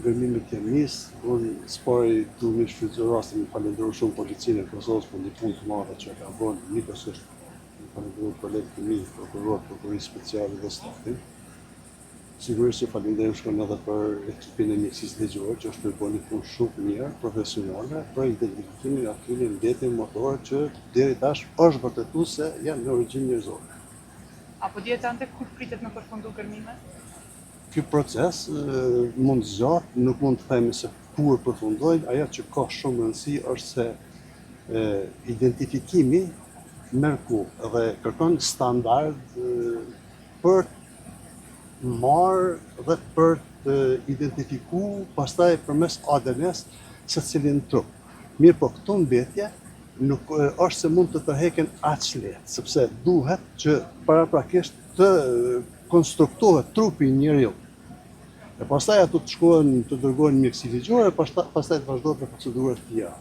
gërmimit jam nis, unë s'pari du mi shfrytëzoj rastin me falenderoj shumë policinë e Kosovës për një punë të madhe që ka bënë, njëkohësisht falenderoj kolegët e mi, prokurorët, prokurisë speciale dhe stafin. Sigurisht që falenderoj shkon edhe për ekipin e mjekësisë ligjore që është bërë një punë shumë të mirë, profesionale, për identifikimin e atyre mbjetëve motore që deri tash është vërtetuar se janë në origjinë njerëzore. Apo dihet ante kur pritet me përfundu gërmimet? Ky proces mund zgjat, nuk mund të themi se kur përfundojnë, ajo që ka shumë rëndësi është se identifikimi merr kohë dhe kërkon standard për marrë dhe për të identifikuar pastaj përmes ADN-s secilin trup. Mirë po këto mbetje nuk është se mund të tërheken aq lehtë, sepse duhet që paraprakisht të konstruktohet trupi i njeriu. E pastaj ato të shkohen të dërgohen në mjekësi ligjore, pastaj të vazhdohet me procedura të tjera.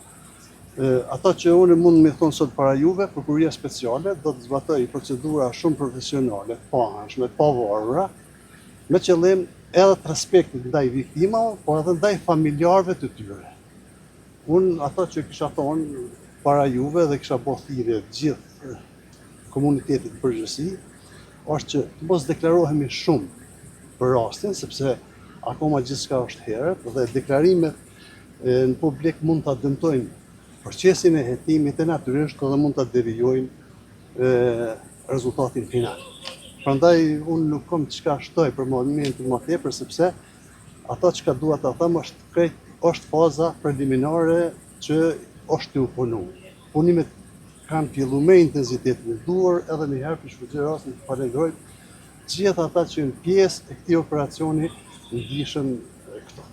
Ata që unë mund me thonë sot para juve, prokuria speciale do të zbatoj procedura shumë profesionale, pahanshme, pavarura, me qëllim edhe të respektit ndaj viktimave, por edhe ndaj familjarëve të tyre. Unë ato që kisha thonë para juve dhe kisha bërë thirrje gjithë komunitetit përgjithësi, është që të mos deklarohemi shumë për rastin, sepse akoma gjithçka është herët dhe deklarimet në publik mund ta dëmtojnë procesin e hetimit e natyrisht edhe mund ta devijojnë rezultatin final. Prandaj unë nuk kam çka shtoj për momentin më tepër sepse ata çka dua ta them është faza preliminare që është të punu. Punimet kanë filluar me intensitetin e duhur, edhe një herë për shfrytëzoj rastin të falenderoj gjithë ata që janë pjesë e këtij operacioni ndihshëm këto.